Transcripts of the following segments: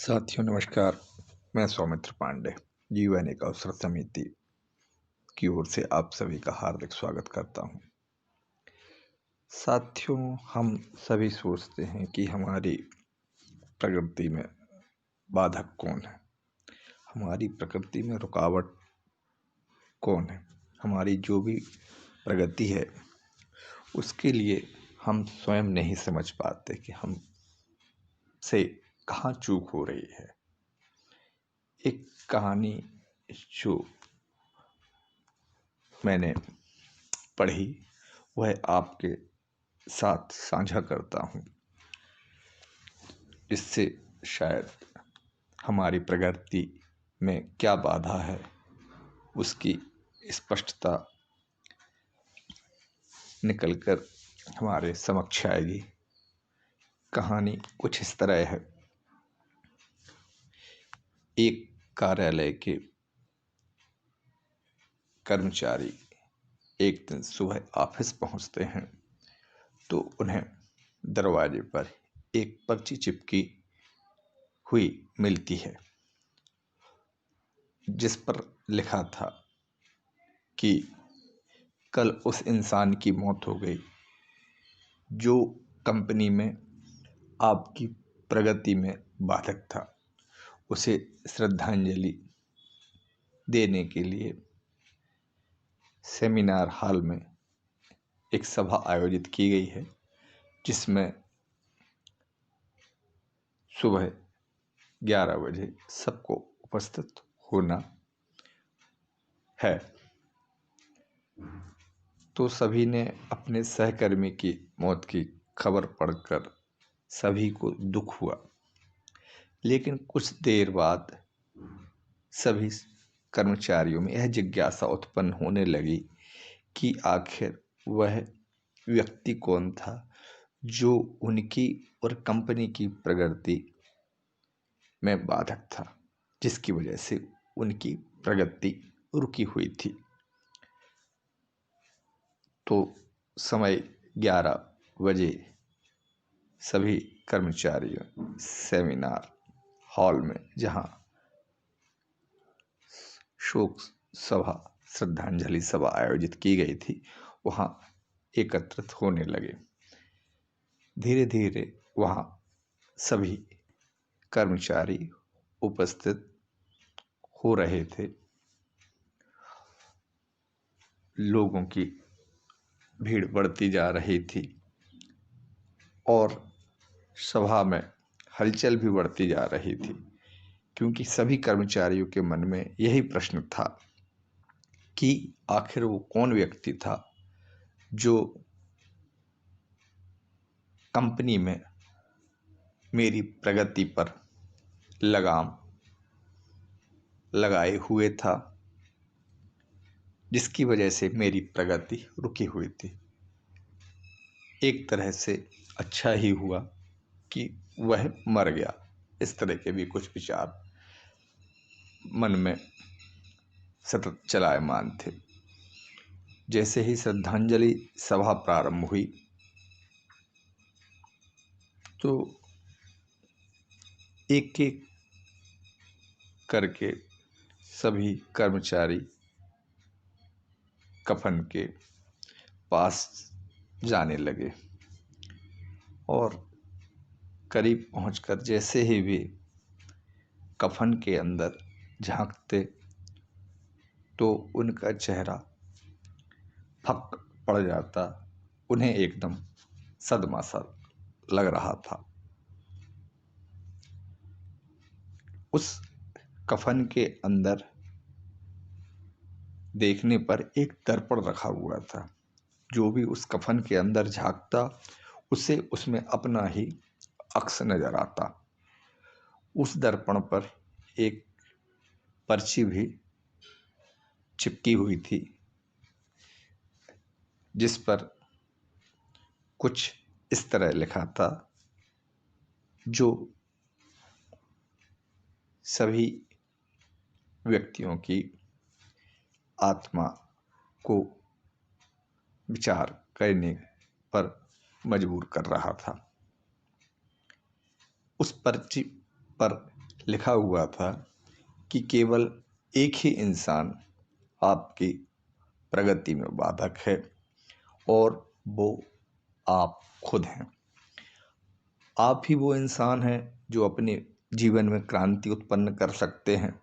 साथियों नमस्कार। मैं सौमित्र पांडे जीवन एक अवसर समिति की ओर से आप सभी का हार्दिक स्वागत करता हूं। साथियों, हम सभी सोचते हैं कि हमारी प्रगति में बाधक कौन है, हमारी प्रकृति में रुकावट कौन है। हमारी जो भी प्रगति है उसके लिए हम स्वयं नहीं समझ पाते कि हम से कहाँ चूक हो रही है। एक कहानी जो मैंने पढ़ी वह आपके साथ साझा करता हूँ। इससे शायद हमारी प्रगति में क्या बाधा है उसकी स्पष्टता निकलकर हमारे समक्ष आएगी। कहानी कुछ इस तरह है। एक कार्यालय के कर्मचारी एक दिन सुबह ऑफिस पहुंचते हैं तो उन्हें दरवाजे पर एक पर्ची चिपकी हुई मिलती है जिस पर लिखा था कि कल उस इंसान की मौत हो गई जो कंपनी में आपकी प्रगति में बाधक था। उसे श्रद्धांजलि देने के लिए सेमिनार हॉल में एक सभा आयोजित की गई है जिसमें सुबह 11 बजे सबको उपस्थित होना है। तो सभी ने अपने सहकर्मी की मौत की खबर पढ़कर सभी को दुख हुआ, लेकिन कुछ देर बाद सभी कर्मचारियों में यह जिज्ञासा उत्पन्न होने लगी कि आखिर वह व्यक्ति कौन था जो उनकी और कंपनी की प्रगति में बाधक था, जिसकी वजह से उनकी प्रगति रुकी हुई थी। तो समय 11 बजे सभी कर्मचारियों सेमिनार हॉल में, जहां शोक सभा श्रद्धांजलि सभा आयोजित की गई थी, वहां एकत्रित होने लगे। धीरे धीरे वहां सभी कर्मचारी उपस्थित हो रहे थे। लोगों की भीड़ बढ़ती जा रही थी और सभा में हलचल भी बढ़ती जा रही थी, क्योंकि सभी कर्मचारियों के मन में यही प्रश्न था कि आखिर वो कौन व्यक्ति था जो कंपनी में मेरी प्रगति पर लगाम लगाए हुए था, जिसकी वजह से मेरी प्रगति रुकी हुई थी। एक तरह से अच्छा ही हुआ कि वह मर गया। इस तरह के भी कुछ विचार मन में सतत चलायमान थे। जैसे ही श्रद्धांजलि सभा प्रारंभ हुई तो एक एक करके सभी कर्मचारी कफन के पास जाने लगे और करीब पहुंचकर जैसे ही वे कफन के अंदर झांकते तो उनका चेहरा फक पड़ जाता। उन्हें एकदम सदमा सा लग रहा था। उस कफन के अंदर देखने पर एक दर्पण रखा हुआ था। जो भी उस कफन के अंदर झांकता उसे उसमें अपना ही अक्स नजर आता। उस दर्पण पर एक पर्ची भी चिपकी हुई थी जिस पर कुछ इस तरह लिखा था, जो सभी व्यक्तियों की आत्मा को विचार करने पर मजबूर कर रहा था। उस पर्ची पर लिखा हुआ था कि केवल एक ही इंसान आपकी प्रगति में बाधक है और वो आप खुद हैं। आप ही वो इंसान हैं जो अपने जीवन में क्रांति उत्पन्न कर सकते हैं।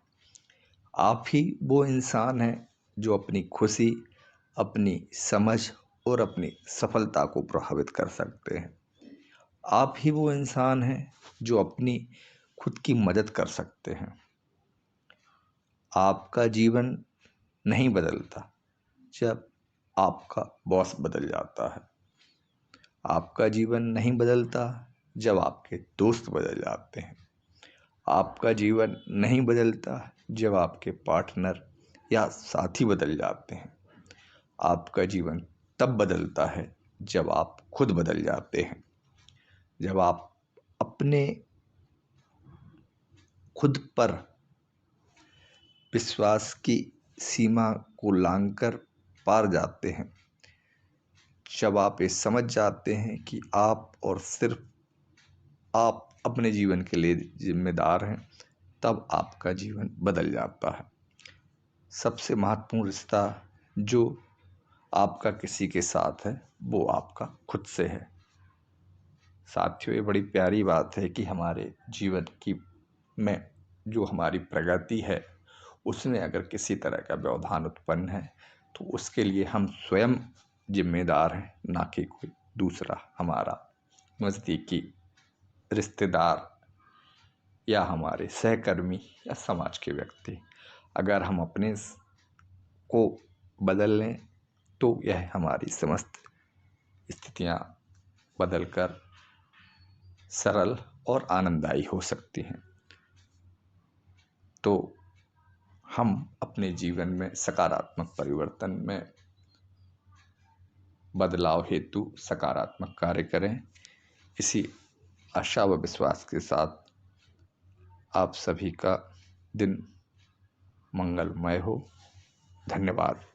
आप ही वो इंसान हैं जो अपनी खुशी, अपनी समझ और अपनी सफलता को प्रभावित कर सकते हैं। आप ही वो इंसान हैं जो अपनी खुद की मदद कर सकते हैं। आपका जीवन नहीं बदलता जब आपका बॉस बदल जाता है। आपका जीवन नहीं बदलता जब आपके दोस्त बदल जाते हैं। आपका जीवन नहीं बदलता जब आपके पार्टनर या साथी बदल जाते हैं। आपका जीवन तब बदलता है जब आप खुद बदल जाते हैं। जब आप अपने खुद पर विश्वास की सीमा को लांघकर पार जाते हैं। जब आप ये समझ जाते हैं कि आप और सिर्फ आप अपने जीवन के लिए जिम्मेदार हैं, तब आपका जीवन बदल जाता है। सबसे महत्वपूर्ण रिश्ता जो आपका किसी के साथ है वो आपका खुद से है। साथियों, ये बड़ी प्यारी बात है कि हमारे जीवन की में जो हमारी प्रगति है उसमें अगर किसी तरह का व्यवधान उत्पन्न है तो उसके लिए हम स्वयं जिम्मेदार हैं, ना कि कोई दूसरा हमारा नज़दीकी रिश्तेदार या हमारे सहकर्मी या समाज के व्यक्ति। अगर हम अपने को बदल लें तो यह हमारी समस्त स्थितियां बदलकर सरल और आनंददायी हो सकती हैं। तो हम अपने जीवन में सकारात्मक परिवर्तन में बदलाव हेतु सकारात्मक कार्य करें। इसी आशा व विश्वास के साथ आप सभी का दिन मंगलमय हो। धन्यवाद।